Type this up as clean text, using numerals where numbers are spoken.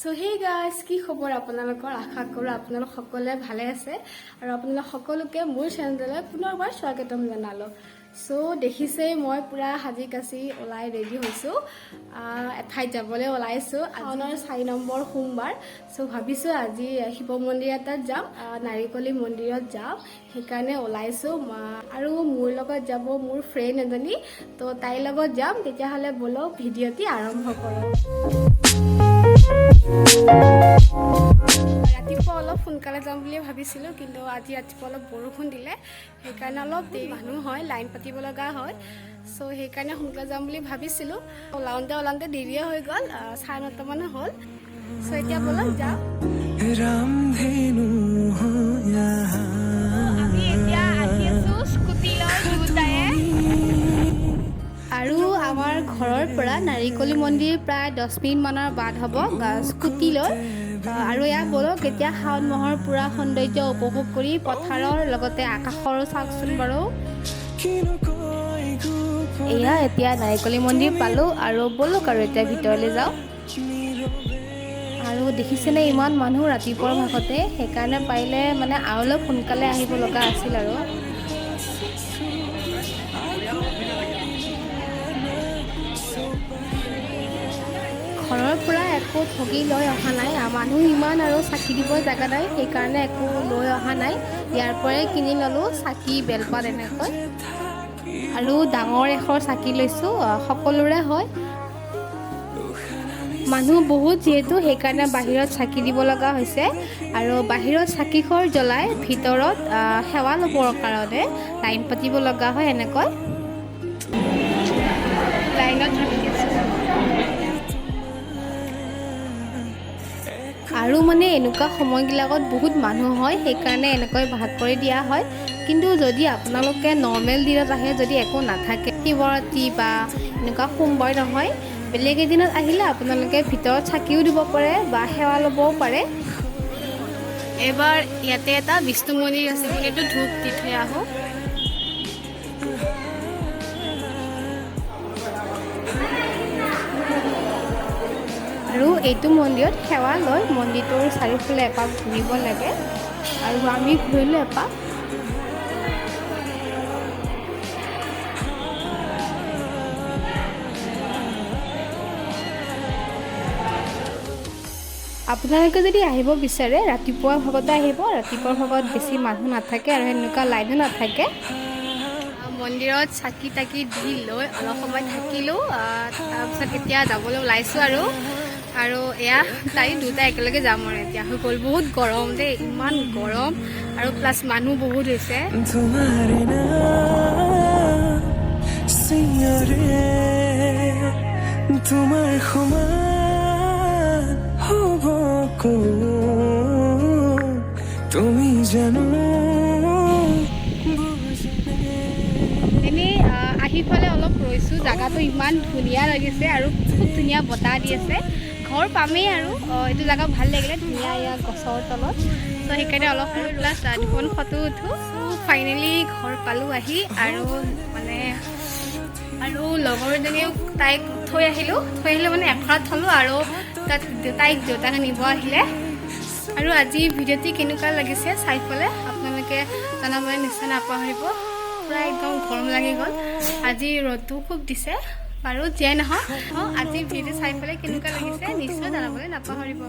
So hey guys, কি খবৰ আপোনালোকৰ? আশা কৰোঁ আপোনালোক সকলোৱে ভালে আছে আৰু আপোনালোক সকলোকে মোৰ চেনেললৈ পুনৰবাৰ স্বাগতম জনালোঁ। সো দেখিছেই মই পুৰা সাজি কাচি ওলাই ৰেডি হৈছোঁ, এঠাইত যাবলৈ ওলাইছোঁ। শাওনৰ 4 নম্বৰ সোমবাৰ। সো ভাবিছোঁ আজি শিৱ মন্দিৰ এটাত যাম, নাৰিকলি মন্দিৰত যাম, সেইকাৰণে ওলাইছোঁ। আৰু মোৰ লগত যাব মোৰ ফ্ৰেণ্ড এজনী, তো তাইৰ লগত যাম। তেতিয়াহ'লে ব'লক ভিডিঅ'টি আৰম্ভ কৰোঁ। ৰাতিপুৱা অলপ সোনকালে যাম বুলি ভাবিছিলোঁ, কিন্তু আজি ৰাতিপুৱা অলপ বৰষুণ দিলে, সেইকাৰণে অলপ দেৰি মানুহ হয়, লাইন পাতিব লগা হয়। চ' সেইকাৰণে সোনকালে যাম বুলি ভাবিছিলোঁ। ওলাওঁতে দেৰিয়ে হৈ গ'ল, 9:30 মান হ'ল। চ' এতিয়া ব'লক যাওঁ। আমি এতিয়া আহি আছোঁ স্কুটি লৈ দুটায়ে। আৰু আমাৰ ঘৰৰ পৰা নাৰিকলি মন্দিৰ প্ৰায় 10 মিনিট মানৰ বাট হ'ব স্কুটি লৈ। আৰু এয়া ব'লক এতিয়া শাওণ মাহৰ পুৰা সৌন্দৰ্য উপভোগ কৰি পথাৰৰ লগতে আকাশৰো চাওকচোন বাৰু। এয়া এতিয়া নাৰিকলি মন্দিৰ পালোঁ আৰু ব'লক আৰু এতিয়া ভিতৰলৈ যাওঁ। আৰু দেখিছেনে ইমান মানুহ ৰাতিপুৱাৰ ভাগতে, সেইকাৰণে পাৰিলে মানে আৰু অলপ সোনকালে আহিব লগা আছিল আৰু। ঘৰৰ পৰা একো ঠগি লৈ অহা নাই, মানুহ ইমান আৰু চাকি দিব জেগা নাই, সেইকাৰণে একো লৈ অহা নাই। ইয়াৰ পৰাই কিনি ল'লোঁ চাকি, বেলপাত এনেকৈ। আৰু ডাঙৰ এখৰ চাকি লৈছোঁ, সকলোৰে হয়। মানুহ বহুত যিহেতু, সেইকাৰণে বাহিৰত চাকি দিব লগা হৈছে। আৰু বাহিৰত চাকিখৰ জ্বলাই ভিতৰত সেৱা ল'বৰ কাৰণে লাইন পাতিব লগা হয় এনেকৈ। লাইনত থাকি আছোঁ। আৰু মানে এনেকুৱা সময়বিলাকত বহুত মানুহ হয়, সেইকাৰণে এনেকৈ ভাগ কৰি দিয়া হয়। কিন্তু যদি আপোনালোকে নৰ্মেল দিনত আহে, যদি একো নাথাকে, শিৱৰাত্ৰি বা এনেকুৱা সোমবাৰ নহয়, বেলেগ এদিনত আহিলে আপোনালোকে ভিতৰত চাকিও দিব পাৰে বা সেৱা ল'বও পাৰে। এইবাৰ ইয়াতে এটা বিষ্ণু মন্দিৰ আছে, এইটো ধূপ দি থৈ আহোঁ। আৰু এইটো মন্দিৰত সেৱা লৈ মন্দিৰটোৰ চাৰিওফালে এপাক ঘূৰিব লাগে, আৰু আমি ঘূৰিলোঁ এপাক। আপোনালোকে যদি আহিব বিচাৰে ৰাতিপুৱা ভাগতে আহিব, ৰাতিপুৱাৰ ভাগত বেছি মানুহ নাথাকে আৰু এনেকুৱা লাইনো নাথাকে। মন্দিৰত চাকি তাকি দি লৈ অলপ সময় থাকিলোঁ, তাৰপিছত এতিয়া যাবলৈ ওলাইছোঁ আৰু এয়া তাই দুটা একেলগে যাম আৰু এতিয়া হৈ গ'ল। বহুত গৰম দেই, ইমান গৰম, আৰু প্লাছ মানুহ বহুত হৈছে। তোমাৰ সমান হ'ব তুমি জানো। এনেই আহি পেলাই অলপ ৰৈছোঁ, জেগাটো ইমান ধুনীয়া লাগিছে আৰু খুব ধুনীয়া বতাহ দি আছে। ঘৰ পামেই আৰু এইটো জেগা ভাল লাগিলে, ধুনীয়া ইয়াৰ গছৰ তলত। ত' সেইকাৰণে অলপ আৰু প্লাছ দুখন ফটো উঠোঁ। ফাইনেলি ঘৰ পালোঁ আহি, আৰু মানে আৰু লগৰজনীও তাইক থৈ আহিলোঁ মানে এফাৰত থলোঁ, আৰু তাত তাইক দেউতাকে নিব আহিলে। আৰু আজি ভিডিঅ'টি কেনেকুৱা লাগিছে চাই পেলাই আপোনালোকে জনাবলৈ নিশ্চয় নাপাহৰিব। পূৰা একদম গৰম লাগি গ'ল, আজি ৰ'দটো খুব দিছে বাৰু। যিয়ে নহওক আজি ভিডিঅ'টো চাই পেলাই কেনেকুৱা লাগিছে নিশ্চয় জনাবলৈ নাপাহৰিব।